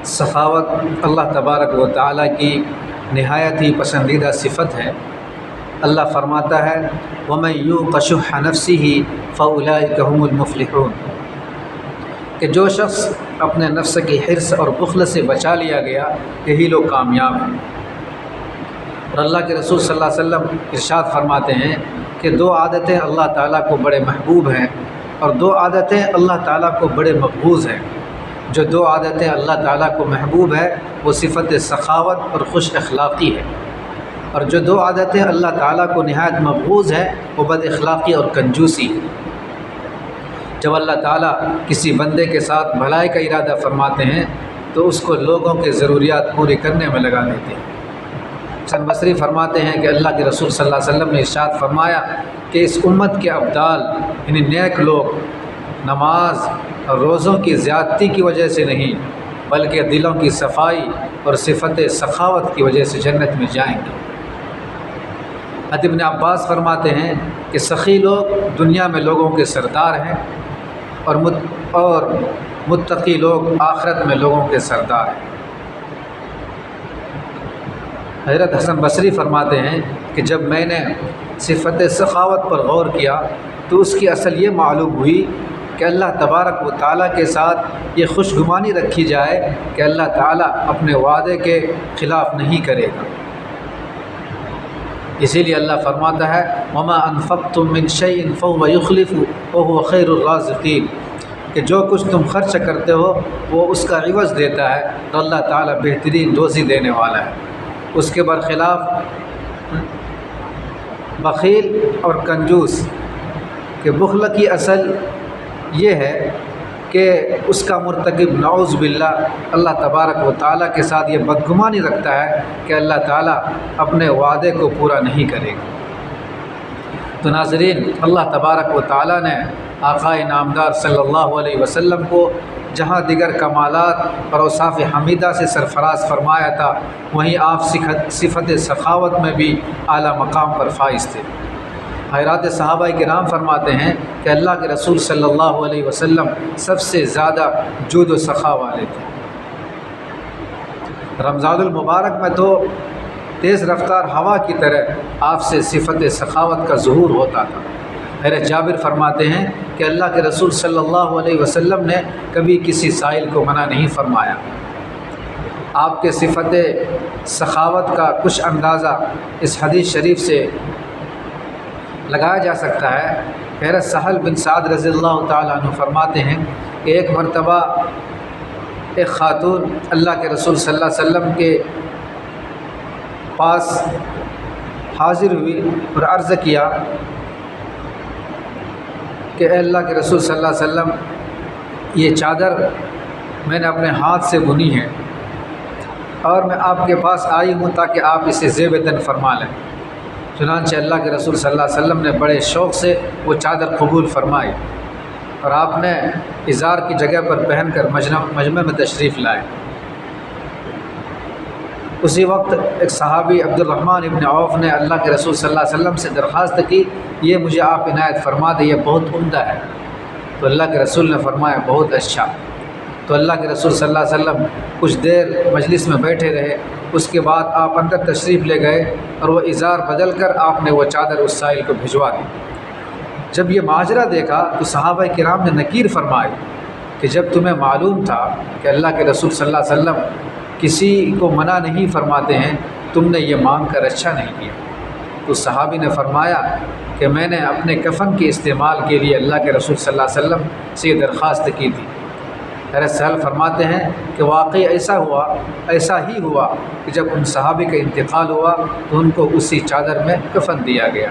سخاوت اللہ تبارک و تعالیٰ کی نہایت ہی پسندیدہ صفت ہے۔ اللہ فرماتا ہے وَمَن یُوقَ شُحَّ نَفْسِهِ فَأُولَٰئِکَ هُمُ الْمُفْلِحُونَ کہ جو شخص اپنے نفس کی حرص اور بخل سے بچا لیا گیا یہی لوگ کامیاب ہیں۔ اور اللہ کے رسول صلی اللہ علیہ وسلم ارشاد فرماتے ہیں کہ دو عادتیں اللہ تعالیٰ کو بڑے محبوب ہیں اور دو عادتیں اللہ تعالیٰ کو بڑے مقبوض ہیں۔ جو دو عادتیں اللہ تعالیٰ کو محبوب ہے وہ صفت سخاوت اور خوش اخلاقی ہے، اور جو دو عادتیں اللہ تعالیٰ کو نہایت مقبوض ہے وہ بد اخلاقی اور کنجوسی ہے۔ جب اللہ تعالیٰ کسی بندے کے ساتھ بھلائی کا ارادہ فرماتے ہیں تو اس کو لوگوں کے ضروریات پوری کرنے میں لگا دیتے ہیں۔ حسن بصری فرماتے ہیں کہ اللہ کے رسول صلی اللہ علیہ وسلم نے ارشاد فرمایا کہ اس امت کے ابدال یعنی نیک لوگ نماز اور روزوں کی زیادتی کی وجہ سے نہیں بلکہ دلوں کی صفائی اور صفت سخاوت کی وجہ سے جنت میں جائیں گے۔ حضرت ابن عباس فرماتے ہیں کہ سخی لوگ دنیا میں لوگوں کے سردار ہیں اور متقی لوگ آخرت میں لوگوں کے سردار ہیں۔ حضرت حسن بصری فرماتے ہیں کہ جب میں نے صفت سخاوت پر غور کیا تو اس کی اصل یہ معلوم ہوئی کہ اللہ تبارک و تعالیٰ کے ساتھ یہ خوشگمانی رکھی جائے کہ اللہ تعالیٰ اپنے وعدے کے خلاف نہیں کرے گا۔ اسی لیے اللہ فرماتا ہے وَمَا أَنفَقْتُم مِّن شَيْءٍ فَهُوَ يُخْلِفُهُ وَهُوَ خَيْرُ الرَّازِقِينَ کہ جو کچھ تم خرچ کرتے ہو وہ اس کا عوض دیتا ہے تو اللہ تعالیٰ بہترین روزی دینے والا ہے۔ اس کے برخلاف بخیل اور کنجوس کہ بخل کی اصل یہ ہے کہ اس کا مرتکب نعوذ باللہ اللہ تبارک و تعالیٰ کے ساتھ یہ بدگمانی رکھتا ہے کہ اللہ تعالیٰ اپنے وعدے کو پورا نہیں کرے گا۔ تو ناظرین، اللہ تبارک و تعالیٰ نے آقائے نامدار صلی اللہ علیہ وسلم کو جہاں دیگر کمالات اور اوصاف حمیدہ سے سرفراز فرمایا تھا وہیں آپ صفت سخاوت میں بھی اعلیٰ مقام پر فائز تھے۔ حضرات صحابہ کرام فرماتے ہیں کہ اللہ کے رسول صلی اللہ علیہ وسلم سب سے زیادہ جود و سخا والے تھے۔ رمضان المبارک میں تو تیز رفتار ہوا کی طرح آپ سے صفت سخاوت کا ظہور ہوتا تھا۔ حضرت جابر فرماتے ہیں کہ اللہ کے رسول صلی اللہ علیہ وسلم نے کبھی کسی سائل کو منع نہیں فرمایا۔ آپ کے صفت سخاوت کا کچھ اندازہ اس حدیث شریف سے لگایا جا سکتا ہے۔ حضرت سہل بن سعد رضی اللہ تعالیٰ عنہ فرماتے ہیں کہ ایک مرتبہ ایک خاتون اللہ کے رسول صلی اللہ علیہ وسلم کے پاس حاضر ہوئی اور عرض کیا کہ اے اللہ کے رسول صلی اللہ علیہ وسلم یہ چادر میں نے اپنے ہاتھ سے بنی ہے اور میں آپ کے پاس آئی ہوں تاکہ آپ اسے زیب دن فرما لیں۔ چنانچہ اللہ کے رسول صلی اللہ علیہ وسلم نے بڑے شوق سے وہ چادر قبول فرمائی اور آپ نے ازار کی جگہ پر پہن کر مجمع میں تشریف لائے۔ اسی وقت ایک صحابی عبد الرحمن ابن عوف نے اللہ کے رسول صلی اللہ علیہ وسلم سے درخواست کی یہ مجھے آپ عنایت فرما دیں، یہ بہت عمدہ ہے۔ تو اللہ کے رسول نے فرمایا بہت اچھا۔ تو اللہ کے رسول صلی اللہ علیہ وسلم کچھ دیر مجلس میں بیٹھے رہے، اس کے بعد آپ اندر تشریف لے گئے اور وہ ازار بدل کر آپ نے وہ چادر اس سائل کو بھجوا دی۔ جب یہ ماجرا دیکھا تو صحابہ کرام نے نکیر فرمائی کہ جب تمہیں معلوم تھا کہ اللہ کے رسول صلی اللہ علیہ وسلم کسی کو منع نہیں فرماتے ہیں تم نے یہ مانگ کر اچھا نہیں کیا۔ تو صحابی نے فرمایا کہ میں نے اپنے کفن کے استعمال کے لیے اللہ کے رسول صلی اللہ علیہ وسلم سے یہ درخواست کی تھی۔ حضرت سہل فرماتے ہیں کہ واقعی ایسا ہی ہوا کہ جب ان صحابی کا انتقال ہوا تو ان کو اسی چادر میں کفن دیا گیا۔